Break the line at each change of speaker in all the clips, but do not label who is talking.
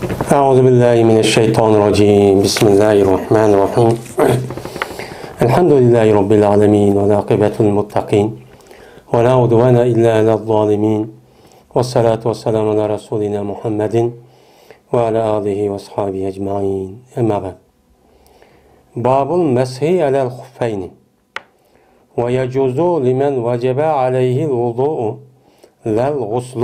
أعوذ بالله من الشيطان الرجيم بسم الله الرحمن الرحيم الحمد لله رب العالمين والعاقبة للمتقين ولا عدوان إلا على الظالمين والصلاة والسلام على رسولنا محمد وعلى آله وأصحابه أجمعين أما بعد باب المسح على الخفين ويجوز لمن وجب عليه الوضوء لا الغسل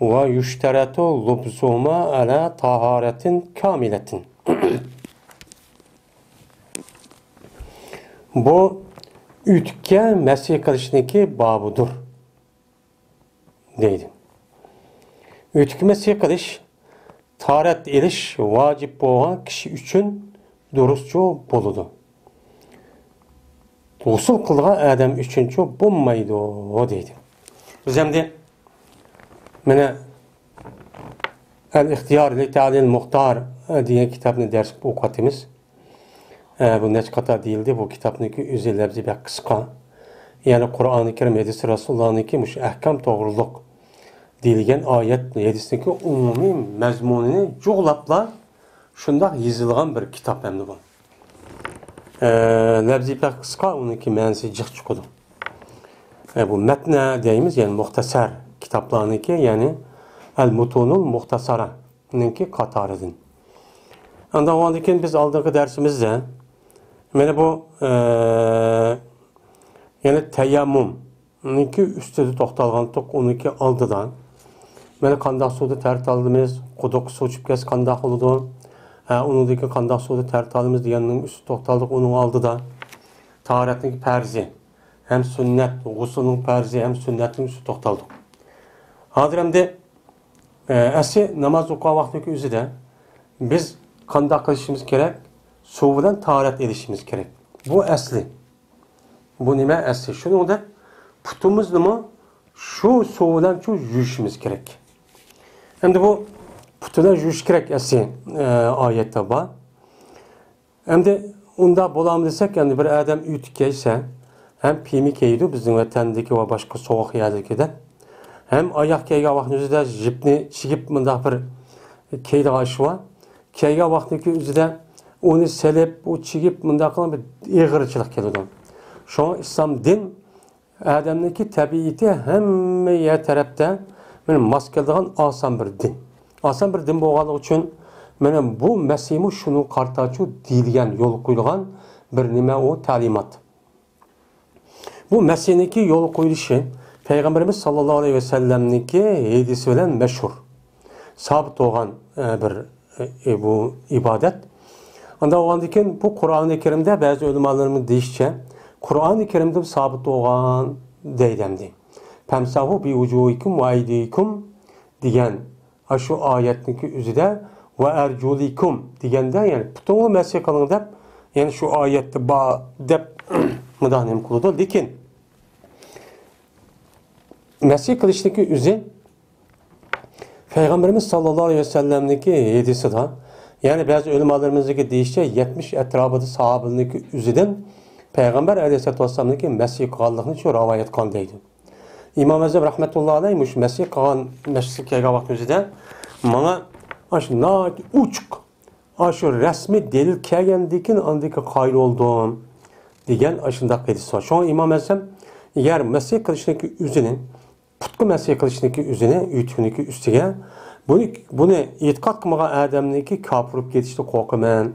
ويشترط لبسهما على طهارة كاملة. Bu ütke mesih kılışındaki babıdır deydi. Ütke mesih kılış taharet eliş vacip olan kişi üçün durusçu boludu. Usul kılga adam üçüncü bulmaydı o deydi. Biz hem de Mene El-İhtiyar li-Ta'lil Muhtar diye kitabını ders okuttuğumuz. Bu neç kata değildi. Bu kitabındaki üzerleri bir kıska. Yani Kur'an-ı Kerim hadisi Resulullah'ınki muş ahkam doğruluk deyilgen ayet hadisindeki umumi mezmununu çoğulapla şunda yazılgan bir kitap hem de bu. Lebzi bir kıska onunki mensi cık çıkıdı. Bu metne deyimiz yani muhtasar kitaplarınınki yani El-Mutunul Muhtasara'nınki katarıdın. Ondan o andaki biz aldığımız dersimizde yani bu yani teyammum'nınki üstüde toxtalğantık onunki aldıdan yani qandaq suda tert aldığımız quduq su içib kes qandaq oldu. Onundaki qandaq suda tert aldığımız diyanın üstü toxtaldıq onun aldıdan taharetindeki perzi hem sünnet, gusulun perzi hem sünnetin üstü toxtaldıq. Hazır hem de esi namaz okuğa vaxtındaki üzüde biz qandaq qilishimiz gerek, su bilan taharet edishimiz gerek. Bu esli. Bu nima esli? Şunu da putumuzni mi şu su bilan şu yuyishimiz gerek. Hem de bu putuna yuyish gerek esli ayette var. Hem de unda bolam desek yani bir adam ütükeyse hem pimi keydi bizim vatandaki ve başka soğuk yerlikiden hem ayak keyga vaxtında jipni çigip mındaq bir keyda aşı var. Keyga vaxtındaki üzüde onu selip, o çigip mındaq bir eğirçilik keledi. Şu an İslam din adamdaki tabiiti hem yer tarafta maskeldiğin asan bir din. Asan bir din boğalığı için bu mesihimi şunun kartaçı deyilgen, yol koyulgan bir nime o talimat. Bu mesihindeki yol koyuluşu Peygamberimiz sallallahu aleyhi ve sellem'ninki hadisi bilen meşhur. Sabit olan bir bu ibadet. Anda oğandaki bu Kur'an-ı Kerim'de bazı ulemalarımız deyişçe Kur'an-ı Kerim'de sabit olan deydemdi. Pemsahu bi vucuhikum ve aydikum diyen şu ayetindeki üzüde ve erculikum digende yani bütün o mesih kalında yani şu ayette ba dep müdahnem kuludu. Lakin Mesih kılıçtaki üzü Peygamberimiz sallallahu aleyhi ve sellem'deki hadisi da yani bazı ulemalarımızdaki deyişçe 70 etrafında sahabındaki üzüden Peygamber aleyhisselatü vesselam'daki Mesih kağanlığını şu rivayet kandaydı. İmam Azam rahmetullahi aleyhmiş Mesih kağan Mesih kağan vakti üzüde bana aşı naat uçuk aşı resmi delil kağandikin andaki kaylı olduğum diyen aşındaki hadisi var. Şu an İmam Azam eğer Mesih kılıçtaki üzünün putku mesih kılışındaki üzerine, ütünüki üstüge bunu itiqat kılmağa adamdaki kapırıp getişti korkumen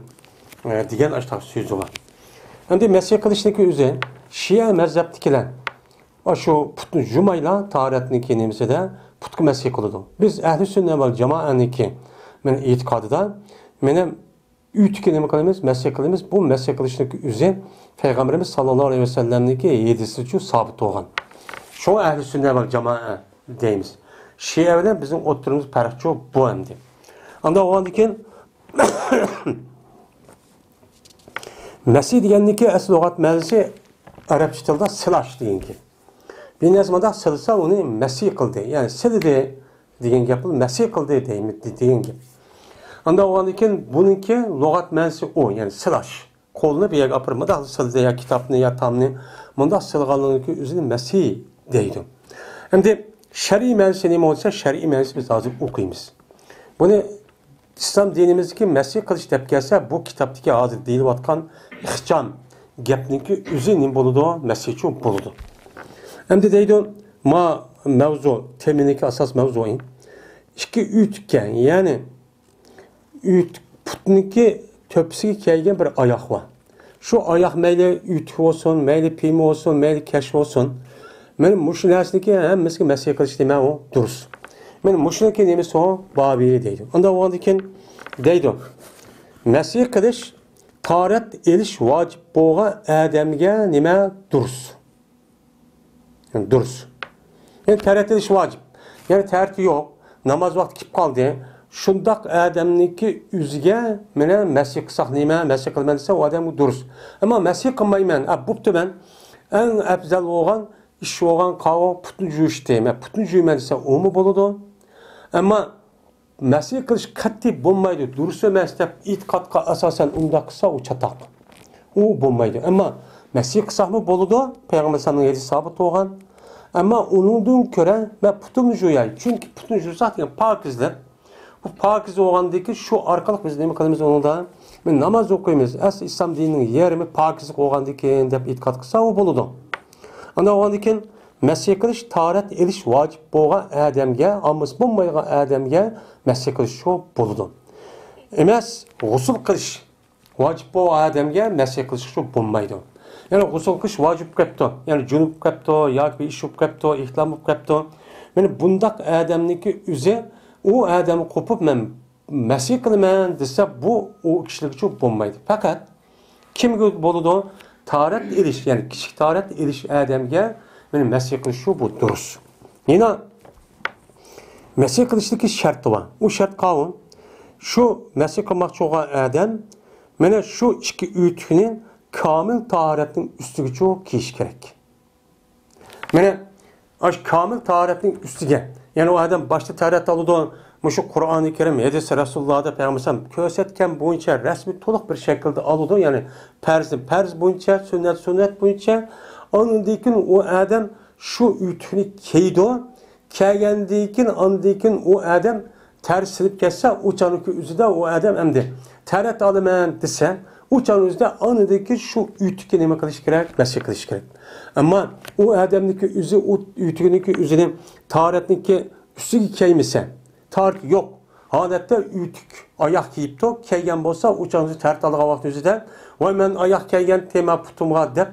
diyen aştaq sözü var. Hem de mesih kılışındaki üzerine Şia mezheptikiler şu putun cumayla taharetindeki nemisi de putku mesih kılıdı. Biz ehl-i sünnet vel cemaatindeki itiqadı da ütüke nemi kılımız, mesih kılımız bu mesih kılışındaki üzerine Peygamberimiz sallallahu aleyhi ve sellem'deki yedisi için sabit olan. Şu ehl-i sünnet vel cemaat deyimiz. Şia'dan bizim oturumuz parçası bu emdi. Anda o andaki Mesih degenniki asl lügat məclisi Arapça tilda silash degenki. Bir nazmada silsa onu Mesih kıldı. Yani sildi degen gap Mesih kıldı degen gap. Anda o andaki bununki lügat məclisi o yani silash. Kolunu bir yer apırmada sildi ya kitapını ya tamını. Bunda silganlığındaki üzerine Mesih deydi. Hem de şer'i meclisi neymi olsa şer'i meclisi biz azıcık okuyumuz. Bunu İslam dinimizdeki Mesih kılıç dep gelse bu kitaptaki hazır deyilayotgan ixcham gapniki o'zi nim bo'ladi? Mesihchi bo'ladi. Endi deydi ma mavzu teminiki asas mavzuin. İki ütken yani putniki töpsüge kelgen bir ayak var. Şu ayak meyli üt olsun, meyli pimi olsun, meyli keşf olsun. Benim muşinasındaki hem mesela Mesih kılıç deme o duruz. Benim muşinaki neymiş o Babi'ye deydi. Onda o andikin deydi. Mesih kılıç taharet eliş vacip boğa Adem'ge nime duruz. Yani duruz. Yani taharet eliş vacip. Yani tahareti yok. Namaz vakti kip kaldı. Şundak Adem'niki üzge mene Mesih kısak nime Mesih kılman ise o adam duruz. Ama Mesih kılmayman. Buptu ben en efzel olan iş olan kavu putun juyuş deyim. Putun juyman ise o mu boludu? Ama Mesih kılış katti bulmaydı. Durursa meslep itikatka asasen unda kısa o çatak. O bulmaydı. Ama Mesih kısak mı boludu? Peygamber sanın yedi sabit olan. Ama onundan göre ben putun juyay. Çünkü putun juyu zaten pakizler. Bu pakiz olgandaki şu arkalık biz neymi kılımız onu da ben namaz okuyumuz. Es İslam dininin yerimi pakizlik olgandaki dep itikat kısa o buludu. Anda olgandaki Mesih kılış taharet eliş vacip boğa Adem'ge amız bulmayga Adem'ge Mesih kılış şu buludu. Emes gusül kılış vacip boğa Adem'ge Mesih kılış şu bulmaydı. Yani gusül kılış vacip kepto. Yani cunup kepto, ya bir iş kepto, ihlam kepto. Yani bundak Adem'niki üze o Adem'i kopup men Mesih kılman dese bu o kişilik çok bulmaydı. Fakat kim boludu? Taharet eliş yani kişi taharet eliş Adem'ge benim Mesih kılıç şu bu duruz. Yine Mesih kılıçtaki şartı var. O şart kavun. Şu Mesih kılmak çoğu Adem mene şu iki ütünün kamil taharetin üstüge çok kiyiş gerek. Mene kamil taharetin üstüge yani o adam başta taharet alıdı. Şu Kur'an-ı Kerim Hadis Resulullah'da Peygamber kösetken boyunca resmi toluk bir şekilde alıdı. Yani perz boyunca, sünnet boyunca anındikin o adam şu ütünü keydi. Keygendikin andikin o adam ters silip kesse uçanıki üzüde o adam emdi. Taharet alımen dese uçan üzüde anındaki şu ütüke neme kılış gerek, Mesih kılış gerek. Ama o adamdaki üzü, o ütünüki üzünün taharetindeki üstü keymese taharet yok. Adette ütük ayak giyip de keygen bolsa uçanızı tert alığa vakti üzüde ve men ayak keygen tema putumğa dep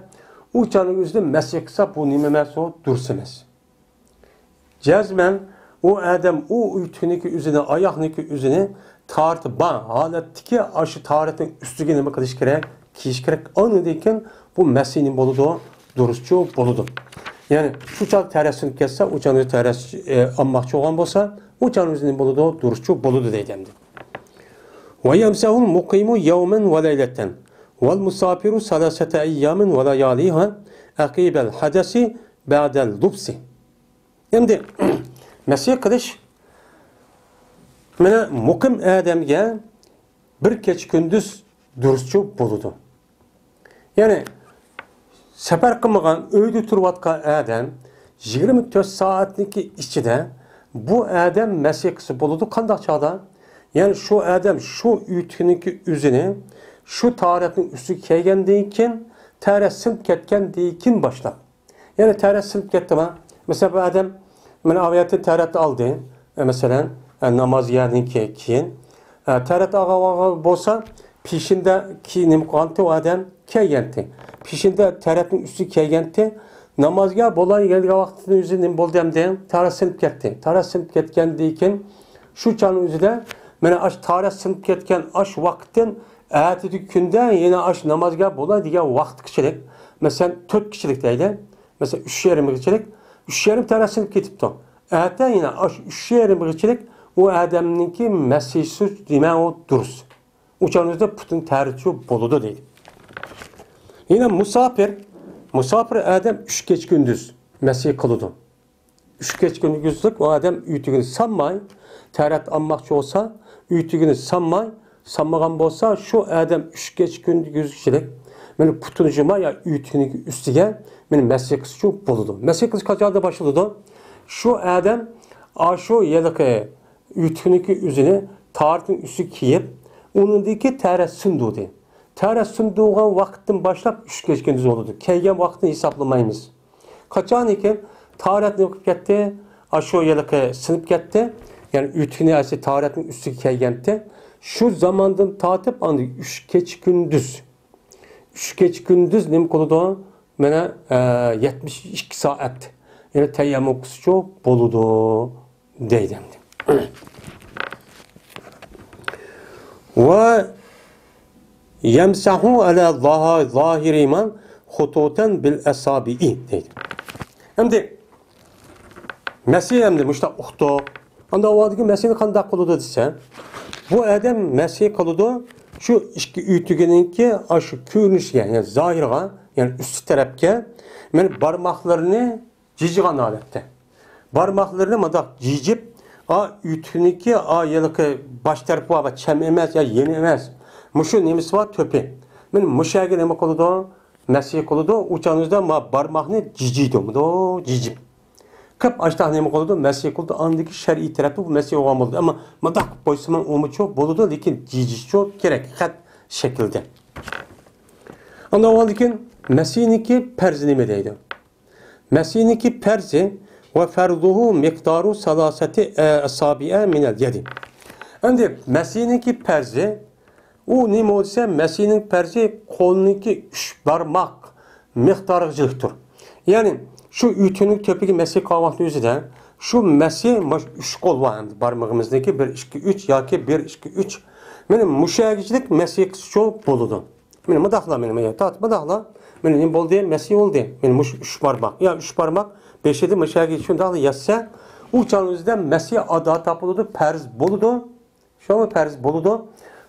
uçanın üzüde Mesih kısa bu nimemesi o dursemez. Cezmen o adam o ütünüki üzüne ayakniki üzüne taharet ban haletteki aşı taharetin üstü neme kılış gerek, kiyiş gerek. Anıdayken bu Mesih'in boludu, duruşçu boludu. Yani şu çal teresini kesse, uçanı teres ammakçı olan bolsa, uçanın üzerinin boludu, duruşçu boludu deydemdi. Ve yemsehul mukimu yevmen ve leyleten vel musafiru salasete eyyamin ve layaliha akibel hadesi ba'del lubsi. Şimdi Mesih kılış mene mukim Adem'ge bir keç gündüz duruşçu boludu. Yani sefer kılmagan, öydü turvatkan Adem 24 saatlik içinde bu Adem Mesih kısı boludu kandak çağda. Yani şu Adem şu ütününki üzünü şu taharetin üstü keygendiyken taharet sınıp ketken deyken başlar. Yani taharet sınıp ketti mi? Mesela bu Adem aviyatı taharet aldı. Mesela namaz yerine kiyin. Taharet ağa bolsa pişinde kiyinim kantı o Adem keygenti. Pişinde taharetin üstü keygenti. Namazga bolay geldiği vaktinin üzerinde bol demde taharet sınıp ketti. Taharet sınıp ketken deyken şu çanın üzerinde mene aş taharet sınıp ketken aş vaktin ertesi günde yine aş namazga bolay diye vakt kişilik. Mesela 4 kişilik değil. Mesela 3 yarım kişilik. 3 yarım taharet sınıp ketip de. Erten yine aş 3 yarım kişilik o Adem'ninki Mesihsiz deme o duruz. Uçağınızda putun tercih boludu değil. Yine musafir Adem 3 geç gündüz Mesih kılıdı. 3 geç gündüzlük o Adem ütügünü sanmay, taharet almakçı olsa ütügünü sanmay, sanmagan bolsa şu Adem 3 geç gündüz kişilik benim putun cuma ya ütügünü üstüge benim Mesih kılışı boludu. Mesih kılışı kaçarda başladı. Şu Adem şu yedeki ütünüki üzerine taharetin üstü kiyip, onundaki tahara sunduğdu. Tahara sunduğun vakitten başlap 3 geç gündüz olurdu. Keygen vaktini hesaplamayımız. Kaçan iken taharet ne okuyup gitti, aşağı yalıkı sınıp gitti. Yani ütünü açı taharetin üstü keygenti. Şu zamandan tatip andı 3 geç gündüz. 3 geç gündüz ne oldu? Mene 72 saat. Yani teyyem okusu boludu deydim. Ve yemsahu ala zahiri man hututan bil esabi'i deydim. Hem de Mesih hem de müştak uxtu. Anda o adaki Mesih'ni kandak kılıdı dese. Bu adam Mesih kılıdı şu işki ütügeninki aşı kürünüşge yani zahirga yani üst tarafke men barmaklarını cicigan alette. Barmaklarını madak cicip a ütüniki a yalıkı baş tarafı var çem emez ya yeni emez. Muşu nemisi var töpi. Men muşage neme kılıdı Mesih kılıdı uçanızda ma barmakını ciciydi mu cicip. Kıp açtı neme kılıdı Mesih kılıdı andaki şer'i tarafı bu Mesih olan oldu ama madak boysuman umu çok boludu lakin cici çok gerek kat şekilde. Anda o haldekin Mesih'inki perzi nemedeydi. Mesih'inki perzi ve ferduhu miktaru salaseti asabi'e minel yedi. Şimdi Mesih'inki perzi o neme olsa Mesih'in perzi kolununki 3 parmak miktarıcılıktır. Yani şu ütünün köpüğü Mesih kahvaltı yüzüden şu Mesih 3 kol var parmağımızdaki 1, 2, 3 ya ki 1, 2, 3. Benim müşahidicilik Mesih çok boludu. Benim madahla benim ya tat madahla benim bol diye Mesih oldu. Benim 3 parmak ya 3 parmak 5'e de müşahidicilik dahla yazsa uçağınızdan Mesih adı tapılıdı perz boludu. Şu an perz boludu.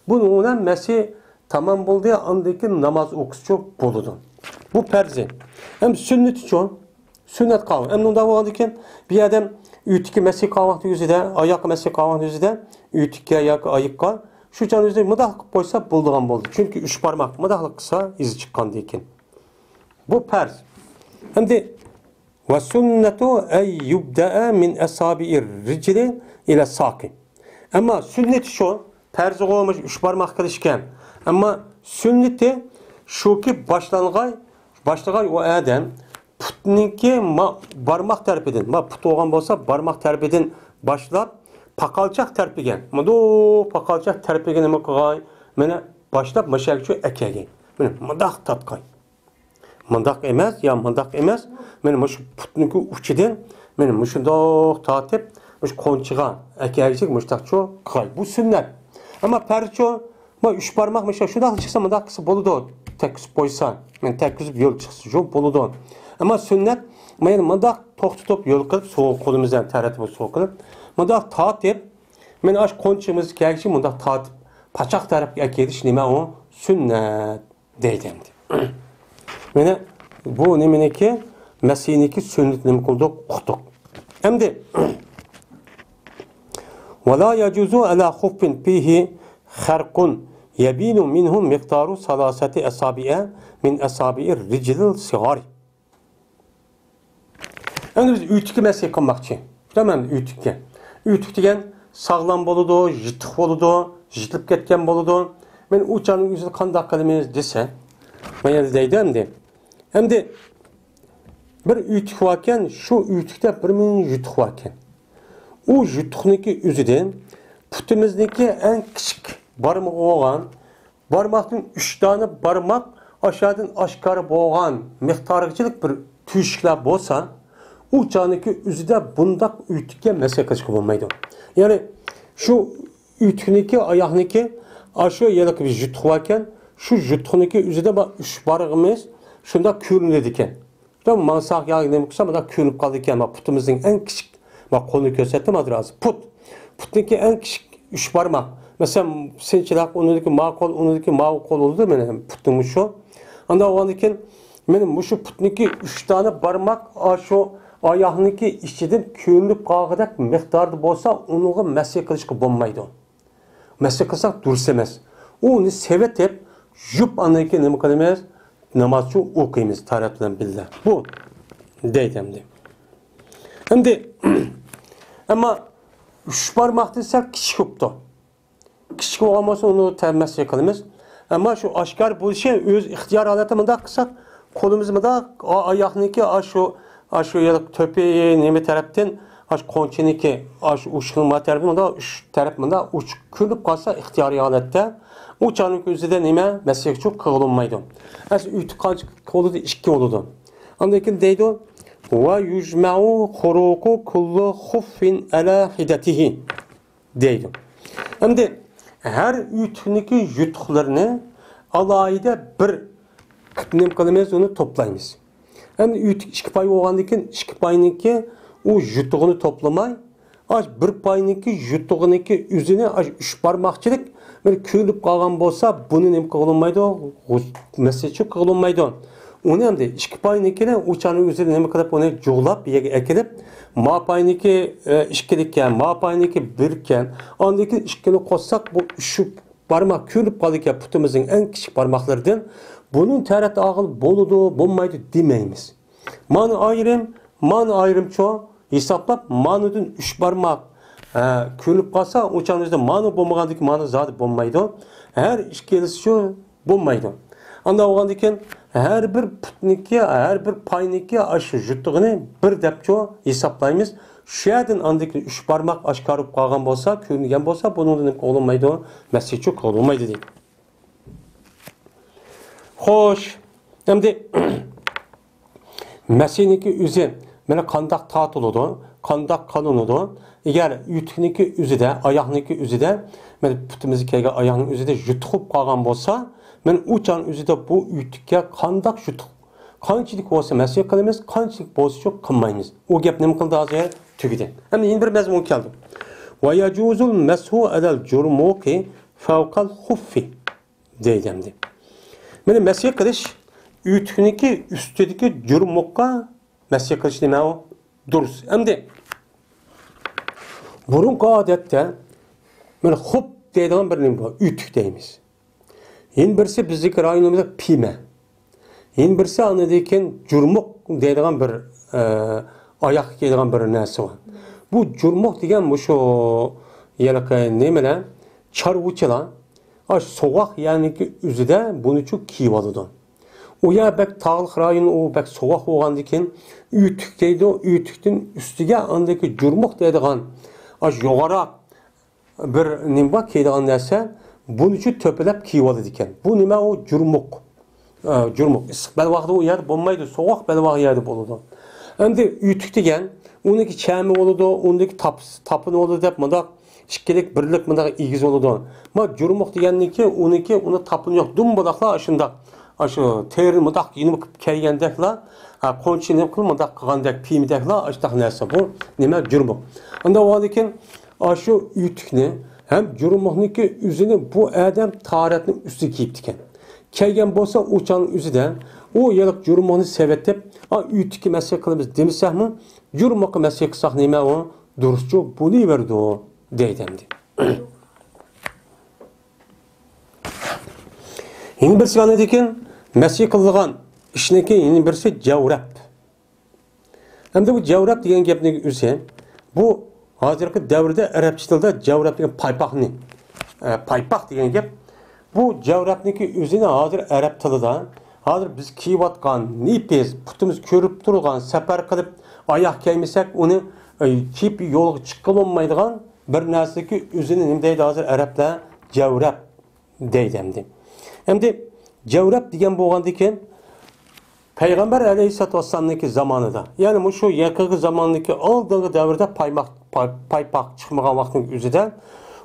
Bununla Mesih tamam buldu andaki namaz okusu çok boludu. Bu perzi. Hem sünnet çok sünnet kavga. Hem onda vardı ki bir adam ütüki Mesih kahvaltı yüzüde, ayak Mesih kahvaltı yüzüde, ütüki ayak ayıkka. Şu can yüzüde mıdahlık boysa bulduğum buldu. Çünkü 3 parmak mıdahlık kısa izi çıkan diyekin. Bu perz. Hem de ve sünnetu ey yubda'a min esabi'ir ricli ile saki. Ama sünneti şu, perzi olmuş 3 parmak kılışken. Ama sünneti şu ki başlangay o adam putninki barmak terpidin. Put olgan bolsa barmak terpidin başlap pakalçak terpigen. Mado pakalçak terpigen nima qilgay? Mana başlap mashakchu ekagay. Mana mundaq tatqay. Mundaq emas, ya mundaq emas. Mana shu putninki uchidan mana shundoq tatib, shu qo'nchiga ekagaylik mushtaqchu qilgay. Bu sunnat. Ama percho 3 parmak mesela şundoq chiqsa mundaq qilsa bo'ladi. Tekis qo'ysa, men tekizib yo'l chiqsa shu bo'ladi. Ama sünnet, men mundaq to'xtatib yo'l qilib, so'q qo'limizdan taratib so'q qilib, mundaq tatib, men ash qo'nchimiz kelishib mundaq tatib, pachaq tarafga akelish nima o? Sünnet deydi. Meni bu nimeniki Mesih'niki sünnet nima qildik, uqdik. Endi ولا يجوز على خف فيه خرق يبين منه مقدار ثلاثة أصابع من أصابع الرجل الصغار. Endi biz ütükü mesele qilmoqchi. Tamam, ütükü. Ütük degan sağlam bo'ladi, yitiq bo'ladi, yitilib ketgan bo'ladi. Men u jonning yuzini qanday qilamiz desa, men endi deydim. Endi bir ütük varken şu ütükte bir min yutuq varken. O yutuqniki o'zidan putimizniki en kichik barmoq bo'lgan, barmoqning 3 dona barmoq aşağıdan oshkora bo'lgan miqdorchilik bir tuyishlar bo'lsa, u caniki üzüde bundaq ütükə məsələ qılışqı olmaydı. Yani şu ütükniki, ayaqniki aşağı yalıqı bir jutuq varken şu jutuqniki üzüde 3 barığımız şunda körünürdü iken. Tamam, mansaq yağı deməksə burada körünüb qaldı iken. Putumuzun en kiçik, qolunu göstərdim adrazı. Putniki en kiçik 3 barmaq. Mesela sençilaq onundaki maqol, onundaki maqol oldu mənim putumun şu. Anda o andikin mənim şu putniki 3 tane barmaq aşağı ayağınınki işçiden körünüp qalğıdak miqdarda bolsa onuğa məsələ qılışqı olmaydı. Məsələ qılsaq durus emas. Onu sevetib jup anaki nima qilamiz? Namazçı o'qiymiz taraf bilan billah. Bu deydimdi. Endi ama 3 barmaq desak kichik bo'pti. kichik bo'lgan bo'lsa uni masya qilamiz. Ammo shu oshkor bo'lishi o'z ixtiyor holati bunday qilsak, qo'limiz bunday oyoqniki shu to'pi nima tarafdan qo'nchiniki ushning tarafi bunday uch taraf bunday uch kulib qolsa ixtiyoriy holatda u cho'ning o'zida nima masyachu qilinmaydi. Asli uytiqanchi qo'lida ikki bo'ladi. Ondan keyin deydi va yujma'u khuruqu kullu khuffin ala hidatihi deydi. Endi her ütüneki yutuqlarını alayda bir nim qilamiz, onu toplaymiz. Endi ütük ikki pay bo'lgandan ikki payniki u yutuğunu toplamay, bir payniki yutuğuniki üzüne üç parmakçılık bir köylüp qalgan bolsa, bunu nim qilmaydi, mesele qilmaydi. Onu hem de ikki paynikine uçanın üzerine nim qilib onu jo'lab yerga ekilib, ma payniki ikkilikkan, ma payniki birkan, ondaki ikkini qo'shsak bu şu parmak köylüp qalgan putumuzun en kichik parmaklardan bunun tarafı ağıl boludu, bo'lmaydi demaymiz. Mani ayrim ço hesaplab manudun 3 parmak köylüp qalsa uçanın üzerinde manu bo'lmagandaki manu zati bo'lmaydi. Her ikkilisi şu bo'lmaydi. Anda olgandan her bir putniki, her bir payniki aşı juttuğunu bir depço hesaplaymiz. Şu yerden andaki 3 parmak aşkarıp qalgan bolsa, köynügen bolsa bunun olunmaydı, mesele olunmaydı deydi. Xoş. Endi meseniki üzü mana qandaq tatılıdı, qandaq qalınudu. Eğer ütüniki üzüde, ayaqniki üzüde, mana putimizni kelgan ayaqning üzüde yutuqib qalgan bolsa, men uçan üzüde bu ütükке qandaq yutuq. Qanchalik bo'lsa masya qilamiz, qanchalik bo'lsa qilmaymiz. O gap nima qildi hozir tugidi. Endi yana bir mazmun keldi. Va yajuzul mashu alal jurmuqi fawqal khuffi deydi. Mana masya qilish ütükniki üstüdeki jurmuqqa masya qilish nima o? Durus. Endi burunqi odatda mana xup deydigan bir nima bor, ütük deymiz. Yen birisi bizdeki rayonumuzda pime. Yen birisi anadayken jurmuq deydigan bir ayak deydigan bir narsa var. Bu jurmuq degan şu nemeler çarvuçalar soğuk yani ki üzüde bunu çok kiyip alıdı. O ya bek tağlık rayonu o bek soğuk olgandiken ütük deydi, o ütükten üstüge andaki jurmuq deydigan yukarı bir nimba deydigan narsa bunun için töpelep kiyip diken. Bu nime o jurmuq. Jurmuq. Issiq vaqtda o yer bo'lmaydi, soğuk belvaq yerde boludu. Endi ütük degen, uniki chami boludu, uniki tapını boludu deb mundaq ikkilik birlik mundaq igiz boludu. Ma jurmuq deganniki uniki uni tapını yo'q, dum bolaqla ashundaq. Aşı teri mundaq yinib kelgandekla, qo'nchini qilib mundaq qilgandek piyimdekla ashtaq narsa bu nima jurmuq. Unda o'g'andikin aşı ütükni hem jurmuqniki üzünü bu adam taharetinin üstü kiyip diken. Kelgen bolsa uçanın üzüde o yılık jurmuqni sevettep, ütükki mesele qilamiz demisek mi? Jurmuqqa mesele qilsak nima o? Durusçu bunu verdi o deydemdi. Yeni birisi ne diken? Mesele qilgan işneki yeni birisi javrab. Hem de bu javrab degan gapning o'zi bu hozirgi davrda arabcha tilda javrab degan paypaqni. Paypaq degan gap bu javrabniki o'zini hozir arab tilida hozir biz kiyayotgan nipes putimiz ko'rib turgan safar qilib oyoq kiymasak uni kiyib yo'lga chiqolmaydigan bir narsaki o'zini nima deydi hozir arablar javrab deydi. Endi javrab degan bo'lgandan keyin Peygamber Aleyhisselatü Vesselam'daki zamanında, yani şu yakın zamandaki aldığın devirde paypak çıkmayan vaktin üzerinde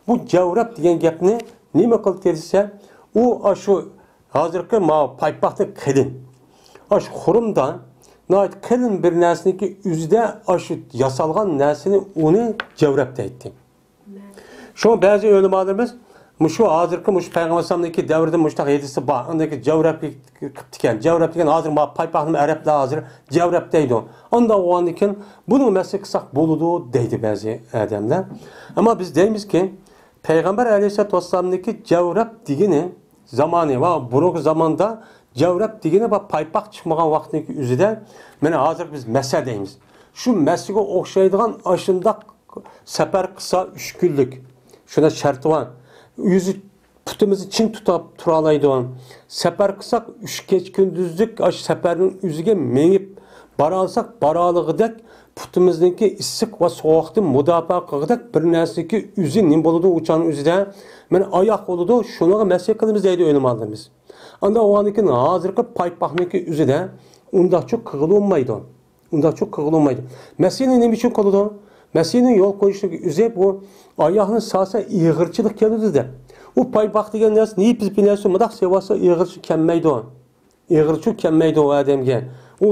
bu javrab degan gapni nima qilib dediyse, o şu hazırki paypakta qilin. Şu xurumdan qilin bir narsaniki üzerinde şu yasalgan narsani onu javrab deydi. Şu bazı ulemolarimiz şu hazırki Peygamber Aleyhisselam'daki devirde muştaq hedisi var. Ondaki javrab qilibdikan. Javrab degan hazır paypaqni arablar hazır javrab deydi. Onda o'g'andikin bunu mesele qilsak bo'ladi deydi bazı adamlar. Ama biz deymiz ki Peygamber Aleyhisselatü Vesselam'daki javrab degani zamanı va burungi zamanda javrab degani va paypaq chiqmagan vaqtdagi o'zida mana hozir biz masa deymiz. Shu masaga o'xshaydigan ashundaq safar qilsa 3 kunlik. Shuna sharti var. yüzü putimizni ching tutab turalaydi. Sefer kısak 3 keç gündüzlük aş seferin yüzüge menip bara alsak baraligidek putimizniki issiq va sovuqdan mudofaa qilgidek bir narsaki yüzü nim boludu uçanın yüzüde men oyoq boludu şunaga mas'ul qilamiz deydi o'ylamadimiz. Anda oğandikin hazırki paypaqniki yüzüde unda çok kığılınmaydı. Unda çok kığılınmaydı. Meselenin ne biçim koludu? Meselenin yol koyuştaki yüzü bu ayağının sağsa iğirçilik geldi de. O paypaq degan narsa ne biz bilasiz, mıdaq sevasa iğirçi kelmeydi o. İğirçi kelmeydi o adamga. O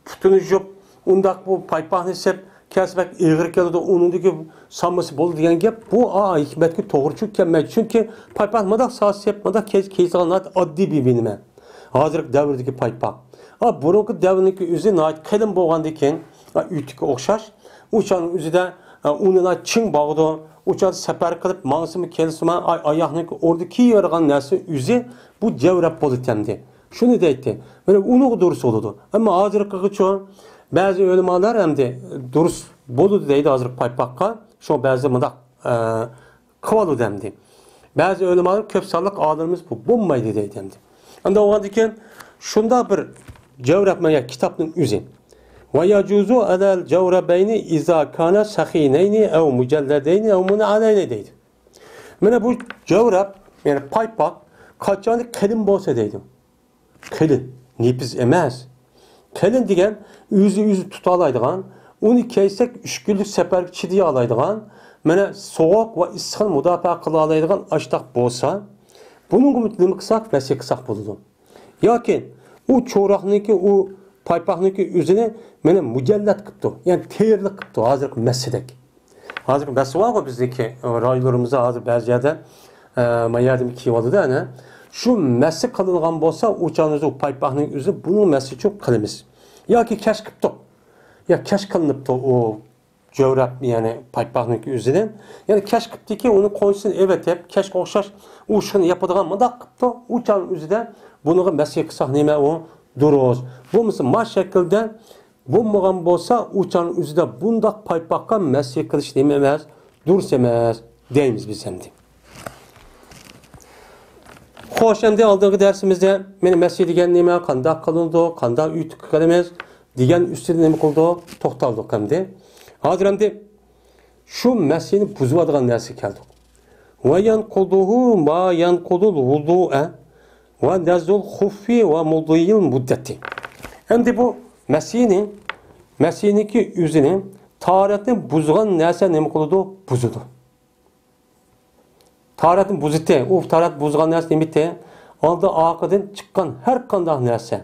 putunu jop undaq bu paypaqni sep kesbek iğir keldi onundaki sanması bol degan gap bu hikmetki to'g'ri kelmeydi. Çünkü paypaq mıdaq sağ sep mıdaq keysanat oddiy bir bilme. Hazırki davrdagi paypaq. Burunki davrniki o'zi qalin bo'lgandan keyin uytiga o'xshash o'shaning o'zida uni ching bog'di o'sha safar qilib mansimi kelsimi oyoqni orada kiyargan narsa o'zi bu javrab bo'ldi. Shuni deydi. Mana uni durus bo'ldi. Ammo hozirgicha ba'zi o'limalar hamda durus bo'ldi deydi hozirgi paypaqqa. Shu ba'zi mundaq qiladi hamda. Ba'zi o'limalar ko'p sonliq olimimiz bu bo'lmaydi deydi hamda. Anda o'g'andan keyin shunda bir javrabmaya kitapning o'zi. Ve yacuzu alel cevrebeyni iza kana sahineyni ev mücelledeyni ev munaleyni deydi. Mana bu cevrab yani paypak kaçanı kelin bolsa deydi. Kelin, nepiz emas. Kelin degan yüzü tutalaydigan, onu keysek 3 günlük sefer chidiy alaydigan, mana soğuk ve issiq mudofaa qila oladigan ashtaq bolsa, buning nima qilsak, masih qilsak bo'ladi. Yoki u çoğraqniki u paypaqniki o'zini mana mujallat qilibdi. Ya'ni tayyorlik qilibdi hozirgi masjidek. Hozirgi masjid var bizdeki rayonlarimizda hozir ba'zi yerda mayardim kiyoldi ana. Shu masjid qilingan bo'lsa, o'chamiz u paypaqning o'zi buni masjid çok qilamiz. Yoki kash qilibdi. Ya kash qilinibdi o javrab yani paypaqniki o'zidan. Yani kash qilibdiki uni qo'ysin evet hep kash o'xshash u shuni yapadigan mundaq qilibdi. O'chaning o'zida buni masjid qilsak nima o duruz. Bu mesela maş şekilde bulmagan bolsa uçanın üzerinde bundaq paypaqqa masih qilish nima emas, durus emas deymiz biz endi. Xo'sh, endi oldingi darsimizda meni masih degan nima, qanday qilindi, qanday uytib qilamiz degan ustida nima qildi, to'xtaldik endi. Hozir endi shu masihni buzadigan narsa keldi. Va yanquduhu ma yanqudul wudu'a ve nazul khuffi ve mudiyil muddeti. Endi bu Mesih'ninki yüzünü taharetini buzgan narsa nima qiladi? Buzadi. Taharetini buzdi. O taharet buzgan narsa nima? Aldı aqıdan chiqqan har qanday narsa.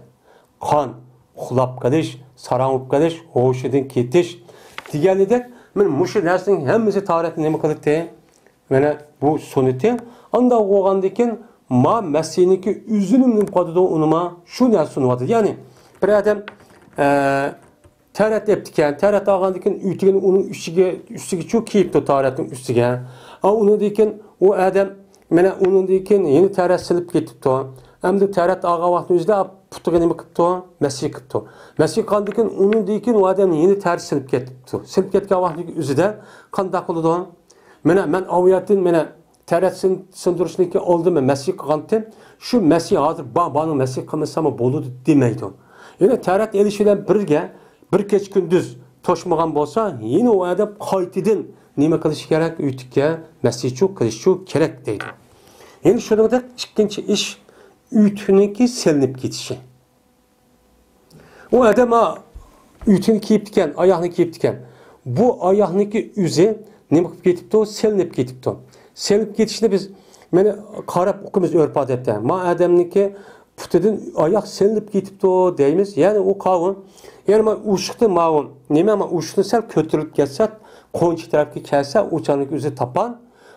Qon, uxlab qolish, sarangib qolish, hushidan ketish deganidek, men mushu narsaning hammasi taharetni nima qiladi? Mana bu sunnati. Anda o'g'andan keyin ma Mesih'ninki yüzünün qadıda onuma şu narsa sunuyordu. Yani bir adam taharet yaptıkken, taharet ağandıkken ütügen onun üstüge çok kiyipti taharetin üstüge. Onu diken o adam mana onun diken yeni taharet silip getipti. Hem de taharet ağa vakti yüzde putuga nima qilibdi? Masih qilibdi. Masih qandikken onun diken o adam yeni taharet silip getipti. Silip ketgan vaqti yüzde qanday qildi? Mana men aviyatin mana taharet sindirilishniki oldimi masih qilgandim. Shu masih hozir bani masih qilmasam bo'ladi demaydi. Yani taharet elish bilan birga bir kech kunduz toshmagan bo'lsa, yine o adam qaytadan nima qilish kerak? Uytikka masih qilish kerak deydi. Yani shuningdek ikkinchi ish uytuniki silinib ketishi. O adam uytini kiyibdikan, oyoqni kiyibdikan. Bu oyoqniki o'zi nima qilib ketibdi? Silinib ketibdi. Silinib ketishni biz mana qarab o'qimiz urf odatda. Ma adamniki putidan oyoq silinib ketibdi deymiz. Ya'ni u qavun, ya'ni ma ushiqni ma'un, nima ma ushiqni sal ko'tarilib ketsa, qo'nchi tarafga kelsa, o'chaning o'zi tapan,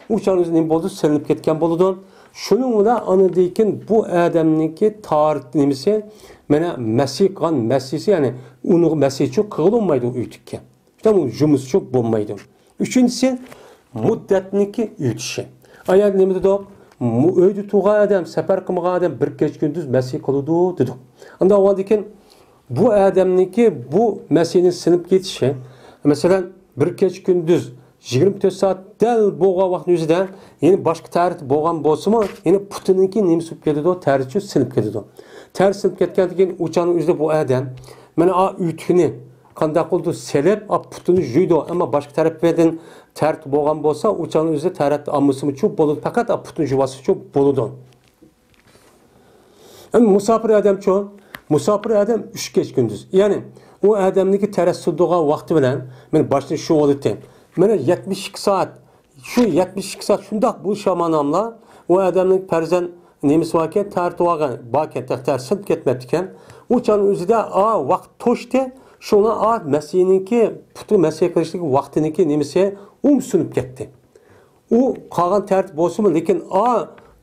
o'chaning o'zi nima bo'ldi? Silinib ketgan bo'ladi. Shuning bilan anidikin bu adamniki tarix nimasi mana masih qilgan masisi, ya'ni uni masih çok qilolmaydi uytikka. Tam u jumusi çok bo'lmaydi. Üçüncüsü muddatniki uytishi. Agar nima dedik? Uyda turgan adam, safar qilmagan adam bir kech kunduz masih qiladi dedik. Unda o'g'andikin bu adamniki bu masihning sinib ketishi, masalan bir kech kunduz 24 saat dal bo'lgan vaqtning o'zida yana boshqa tarix bo'lgan bo'lsa-mu, yana Putinninki nima bo'lib ketadi, tarixchi sinib ketadi. Tarix sinib ketgandan keyin o'chaning o'zida bu odam mana uytini qanday qildi selib, Putinni juydi, ammo boshqa tarafdan tarix bo'lgan bo'lsa, o'chaning o'zida tarix ammasi cho'p bo'ladi, faqat Putin juvasi cho'p bo'ladi. Ama musafir adam musafir adam 3 geç gündüz. Yani o adamdaki terassuduğu vakti bilen, ben başta şu oldu. Bana 72 saat, şu 72 saat şundak bu şamanamla o adamın perzen neymiş varken tartıvagan, baken tersit ketmedikken, uçanın üzerinde vakt toştu, şuna Mesih'inki, putu Mesih'e karıştaki vaktiniki neymişse sunup gitti. O kalan tertip olsun mu, lekin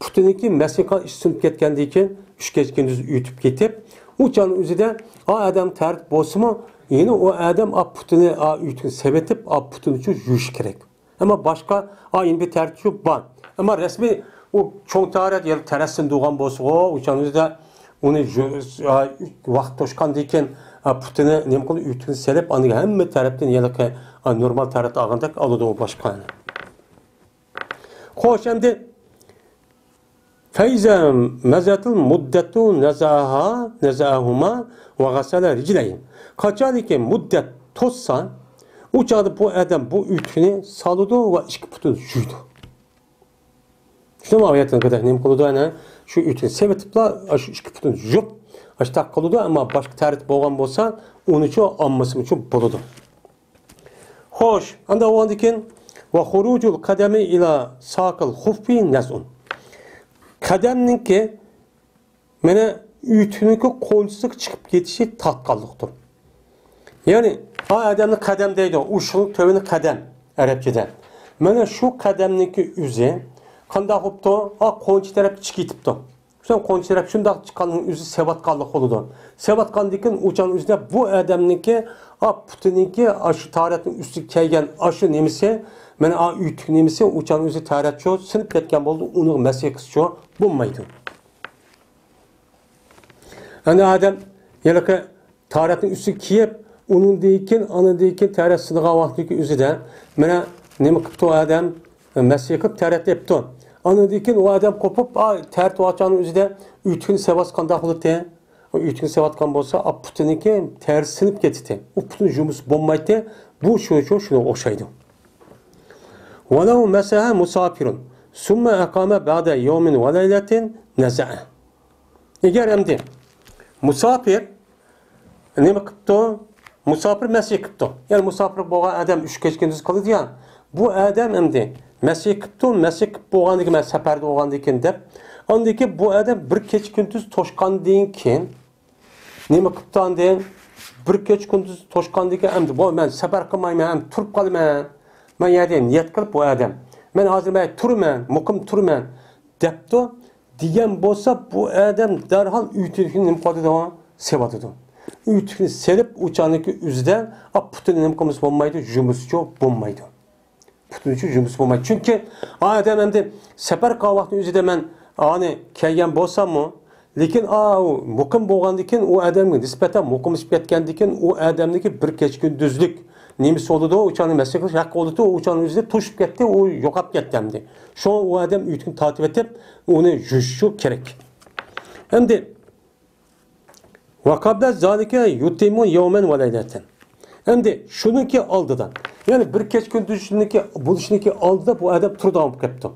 Putin'inki Mesih'e sunup ketkendikken, 3 geç gündüz ütüp getip, uçanın üzerinde adam tertip olsun mu, yine o adam Putin'i ütünü sebetip Putin için yürüyüş gerek. Ama başka yine bir tertip var. Ama resmi o çoğun tarih yani terasın doğan bolsa o uçanın üzerinde onu vakt toşkan deyken Putin'i nem kolu ütünü sebep anı hem taraftan yani normal tarafta ağındak alıdı o başka. Hoş şimdi فَاِذَا مَزَتُ الْمُدَّةُ نَزَاهُمَا وَغَسَلَ رِجِلَيْهِمْ Kaçardı ki müddet tozsan, uçadı bu adam bu ütünü salıdı ve iki putunu juydu. İşte o ayetin kadar neyim kılıdı yani şu ütünü sevetipla şu iki putunu jup tak kılıdı ama başka tarih boğan bolsa onu çok anmasını çok buludu. Hoş, anda o andikin ve hurucul kademi ila sakıl huffi nezun. Kademninki mene ütününki kolcusuk çıkıp geçişi tatkallıktır. Yani adamın kademdeydi, uşunun tövünü kadem Arapçadan. Mene şu kademninki üze kanda hoptu, konçu taraf çıkıtıptı. Şu konçu taraf şunda çıkanın üzü sevatkallık oludu. Sevatkallıkın uçan üzerinde bu adamninki Putin'inki aşı tarihin üstü keygen aşı nemisi mene ütü nemisi uçan üzü tarihçi sınıp ketken oldu. Onu mesleği kısçı bulmaydı. Yani adam yani tarihin üstü kiyip onun deyken, anı deyken tarih sınığa vaktiki üzüden mene nemi kıptı o adam mesleği kıp tarihte yaptı. Anı deyken o adam kopup tarih açanın üzüden ütünü sevas kandak olur diye. O ütünü sevatkan bolsa Putin'inki tarih sınıp getirdi. O Putin cumusu bulmaydı. Bu şunu okşaydı. وَلَوْ مَسَهَا مُسَافِرٌ ثُمَّ اَقَامَ بَعْدَ يَوْمٍ وَلَيْلَةٍ نَزَعَ. Eğer hem de musafir ne kıptı? Musafir mesih kıptı. Yani musafir boğan adam 3 geç gündüz kılıdı ya. Bu adam hem de mesih kıptı. Mesih kıp boğan diken seferde boğan diken de. Ondaki bu adam bir geç gündüz toşkan diken ne kıptan diyen bir geç gündüz toşkan diken hem de bu ben sefer kılmayım hem turp kalayım. Ben yani niyet kılıp bu adam. Ben hazır ben turmen, mukim turmen depti. Diyen bolsa bu adam derhal ütünü nimkadı da sevadıdı. Ütünü serip uçağındaki üzden Putin'in nimkamız bulmaydı, cümüsçü bulmaydı. Putin'in cümüsü bulmaydı. Çünkü adam hem de sefer kahvaltının üzde ben kelgen bolsa mı? Lekin mukim bolgandikin o adamga nispeten mukim etkendikin o adamdaki bir geç gündüzlük nemisi oldu da uçağının mesleki hakkı oldu da uçağının üzerinde tuşup gitti, o yokap gitti. Şu an o adam ütünü takip edip onu jüşşü gerek. Hem de vakabda zalike yutimu yevmen ve leyleten. Hem de şununki aldıdan. Yani bir geç gündüzlüğündeki buluşundaki aldıda bu adam tur devam etti.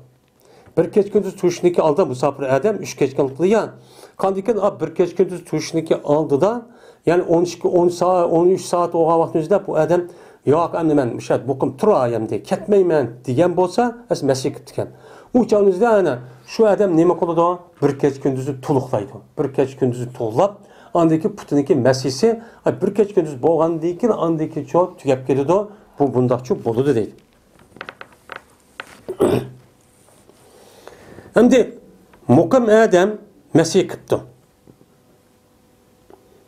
Bir geç gündüz turşundaki aldı musafir adam 3 geç gündüz ya. Kandiken bir geç gündüz turşundaki aldı da yani 10 saat 13 saat o vaktinizde bu adam yok endi men müşahid bukum turayım diye ketmeymen degan bolsa es mesih ketgan. Uçağınızda ana şu adam nima qiladi? Bir geç gündüzü tuluqlaydı. Bir geç gündüzü tuğlap andaki Putin'inki mesihsi bir geç gündüz bo'lgandan keyin andaki çok tugab ketadi. Bu bundaqçı boludu deydi. Endi mukim adam mesih qipti.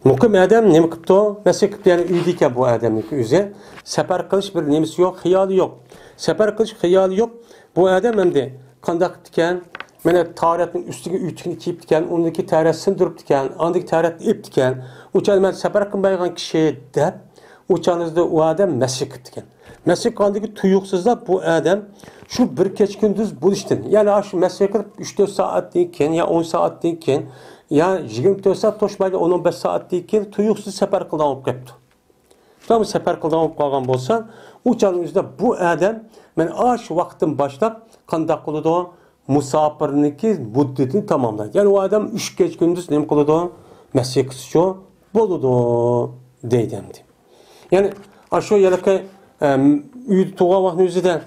Mukim adam nima qipti? Mesih qipti yani uydayken bu adamniki o'zi sefer qilish bir nemisi yok, xiyoli yok. Sefer qilish xiyoli yok. Bu adam endi qanday qiptikan? Mana tarihning ustiga ütünü kiyib dikan, undaki tarih sindirib dikan, andaki tarih ip dikan. Uçan men sefer qilmaygan kishi deb uçanizda o adam mesih qiptikan. Mesih kandaki tuyuksuzda bu adam şu bir keç gündüz buluştun. Yani şu mesleğe kılıp 3-4 saat deyken ya 10 saat deyken ya 24 saat toşmayla 10-15 saat deyken tuyuksuz sefer kıldan olup kepti. Tamam sefer kıldan olup kalgan bolsa o canımızda bu adam ben aş vaktin başlap kandak kılıdı o musafirniki muddetini tamamlaydı. Yani o adam 3 keç gündüz nem kılıdı o mesleğe kısıcı boludu deydemdi. Yani aşağı yalaka tuğa vaxtın özüde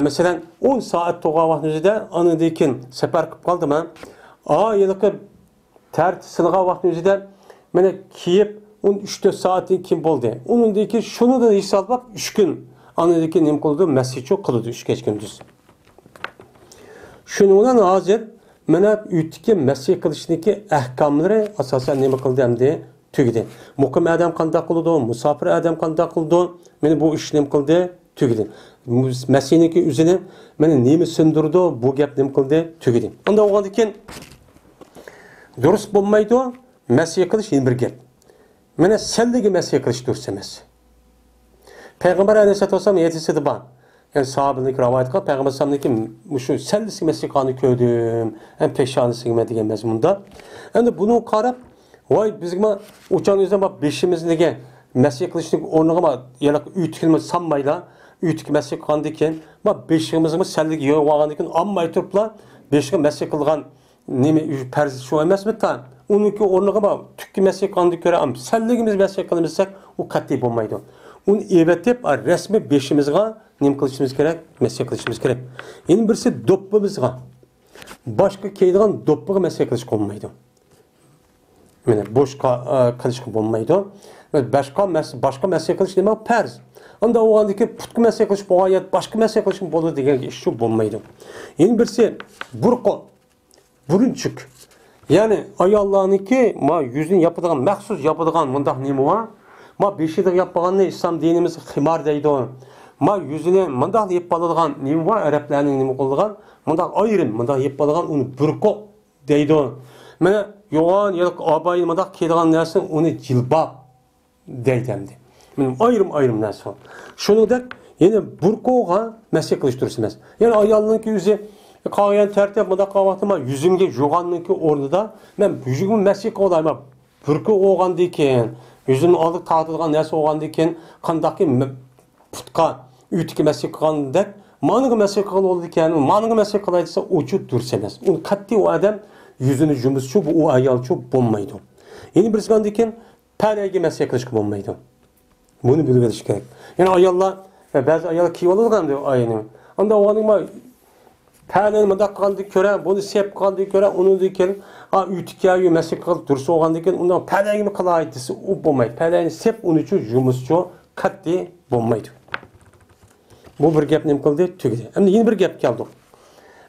mesela 10 saat tuğa vaxtın özüde anıdayken sefer kıp kaldı mı? Yalaka tert sınığa vaxtın özüde mene kiyip 3-4 saatin kim boldu? Onun deyki şunu da hesaplayıp 3 gün anıdayken nem kıldı mesih çok kılıdı 3 geç gündüz. Şununla hazır mene ütki mesih kılışındaki ahkamları asasen nem kıldı hem de tügedi. Mukim adam kanda kıldı, musafir adam kanda kıldı. Meni bu işlem kıldı, tügedi. Mesih'ninki üzerine meni nemi sündürdü, bu gap nem kıldı, tügedi. Onda oğlan diken dürüst bulmaydı, Mesih kılış yeni bir gap. Meni selligi Mesih kılış dürüst emez. Peygamber Aleyhisselatü Vesselam yetisi de ban. Yani sahabındaki rivayet kal, Peygamber Aleyhisselam'daki şu sellisi Mesih kanı köydüm, hem peşanesi gibi diyen mezmunda. Yani bunu karab vay bizim uçan yüzden bak beşimizdeki mesleği kılıçlık ornağıma yanak ütkilme sanmayla ütki mesleği kandiken bak beşimizdeki sellik yoğun vağandiken amma turpla beşike mesleği kılgan nemi perzi şu emez mi ta onunki ornağıma tükki mesleği kandik göre am selligimiz mesleği kılmışsak o katli olmaydı. Onu evetip resmi beşimizge nem kılıçımız gerek mesleği kılıçımız gerek. Yani birisi doppumuzga başka keydiğen doppuğa mesleği kılıç konmaydı. Yani boş kılıç olmaydı. Başka mesleği kılıç demek perz. Anda o andaki putku mesleği kılıç boğayet başka mesleği kılıç bolu diye iş şu olmaydı. Yeni birisi burko, burunçuk. Yani ayallahınki ma yüzün yapıdığın, məxsus yapıdığın mındak nemi var? Ma beşidir yapıdığın ne İslam dinimiz ximar deydi o. Ma yüzüne mındak yapıdığın nemi var? Araplarının nemi kıldığın. Mındak ayrım, mındak yapıdığın onu burko deydi o. Mene yoğan ya da abayın mındak kediğin nersin onu cilbab deydemdi. Benim ayrım nersin. Şunu da yine burkoğa mesleği kılıştırırsınız. Yani ayallahınki yüzü Kağıyan tertip mıda kahvatıma yüzümge joğanlıki orduda ben yüzümün mesleği olayma burku oğan deyken yüzümün aldık tahtılgan nesi oğan deyken kandaki putka ütki mesleği kılgandek manıgı mesleği kıl oldu deyken manıgı mesleği kılaydıysa ucu dursemez. Onu katli o adam yüzünü cümbüsçü bu o ayalçı bulmaydı. Yeni birisi kandiyken peregi mesleği kılışkı bulmaydı. Bunu biliriz gerek. Yani ayallar bazı ayallar kivalıdır diyor ayını. Anda o anıma Pənin mıda qaldı görə, bunu sep qaldı görə, onu deyken, ütkiyayu məsəl qaldı dursa oğan deyken, ondan pələyini qılaydısı, o bulmaydı. Pələyini sep onun üçün jumusçu katli bulmaydı. Bu bir gap nem qıldı, tügedi. Hem de yeni bir gap geldi.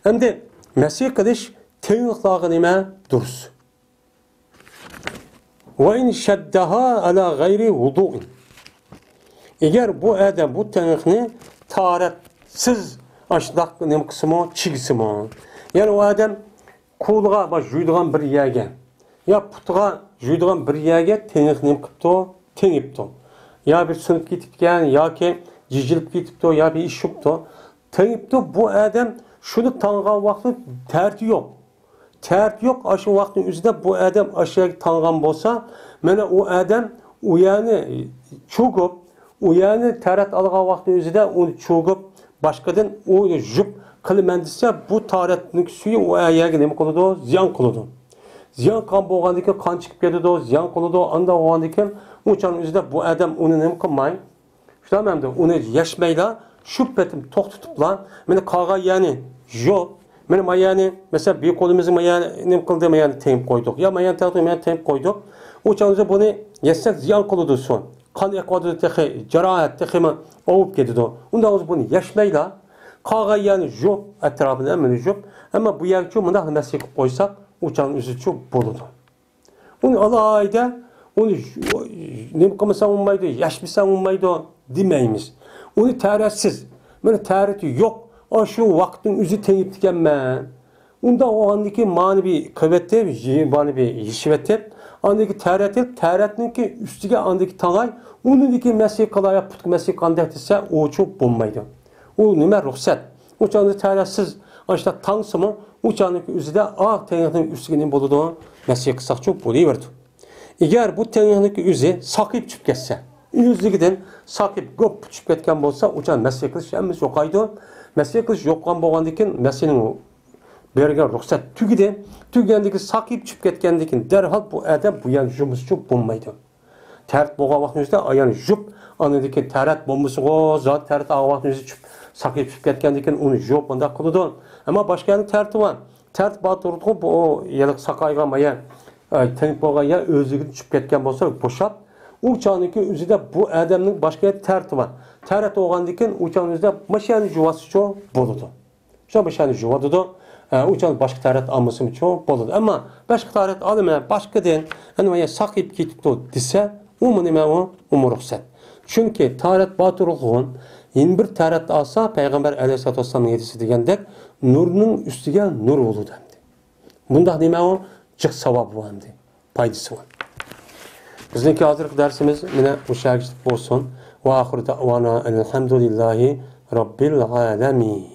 Hem de məsəl qılış, teyinliqlağı neme durus. Ve in şəddaha ala gayri vudu'in. Eğer bu adam bu teyinliqini taharetsiz aşılaq nem kısmı, çi kısmı. Yani o adam kulğa baş juyduğan bir yerge. Ya putğa juyduğan bir yerge teniq nem kıptı, tenipti. Ya bir sınıf gitipken, ya ki cicilip gitipti, ya bir iş yoktu. Tenipti bu adam şunu tanıgan vakti terti yok. Terti yok aşı vaktin üzerinde bu adam aşıya tanıgan bolsa, mene o adam uyanı çoğup, uyanı teret algan vaktin üzerinde onu çoğup başkadan o jüp kılmendise bu taharetlik suyu o ayağa ne kılıdı? Ziyan kılıdı. Ziyan kan boğandaki kan çıkıp geldi ziyan kılıdı. Anda boğandaki uçan üzerinde bu adam onu ne kılmayın. İşte ben de onu yaşmayla şüphetim tok tutupla. Beni kağa yani yok. Benim ayağını mesela bir kolumuzun ayağını ne kıldı ayağını teyip koyduk. Ya ayağını teyip koyduk. Uçan üzerinde bunu yaşsak ziyan kılıdı son. Kan ekvadı tehi, cerahat tehi mi ovup gidiyordu. Ondan bunu yaşmayla kağa yani yok etrafında hemen yok. Ama bu yer çok mındak mesleği koysak uçağın üzü çok buludu. Onu alayda onu ne kılmasan olmaydı, yaşmasan olmaydı demeyimiz. Onu tarihitsiz. Böyle tarihi yok. O şu vaktin üzü teyip diken ben. Unda o andaki manevi kuvveti, manevi hişveti, andaki teretninki üstüge andaki talay, onundaki mesih kalaya putku mesih kandet ise o çok bulmaydı. O nime ruhsat. Uçağında teretsiz, işte tansımı, uçağındaki üzüde tenyatının üstügenin buluduğu mesih kısak çok buluyordu. Eğer bu tenyatındaki üzü sakip çıp geçse, yüzlükten sakip göp çıp ketken bolsa, uçağın mesih kılış emmiz yokaydı. Mesih kılış yokkan boğandikin mesihinin bergen ruhsat tügide, tügendeki sakip çıp ketkendikin derhal bu edem bu yan jumuz çok bulmaydı. Tert boğa vaxtınızda ayan jup, anadaki teret bombası o zat tert ağa vaxtınızda çıp sakip çıp ketkendikin onu jup bunda kılıdı. Ama başka yanı terti var. Tert batırdı bu o yelik sakayga maya tenik boğa ya özlüğünü çıp ketken bolsa boşap. Uçağındaki üzüde bu adamın başka yanı terti var. Teret oğandikin uçağınızda maşanı juvası çok boludu. Şu maşanı juvadıdı. Uçağın başka teret alması mı çok boludu. Ama başka teret alımına başka den hani sakip gitdi dese o nima o ruxsat. Çünkü taret batırılğın yeni bir taret alsa Peygamber Aleyhisselatü Vesselam'ın yedisi degendek nurunun üstüge nur oldu demdi. Bunda nima o cık savabı var demdi. Paydası var. Bizdeki hazırlık dersimiz yine bu şekilde olsun. Ve ahiru da'vana elhamdülillahi rabbil alemin.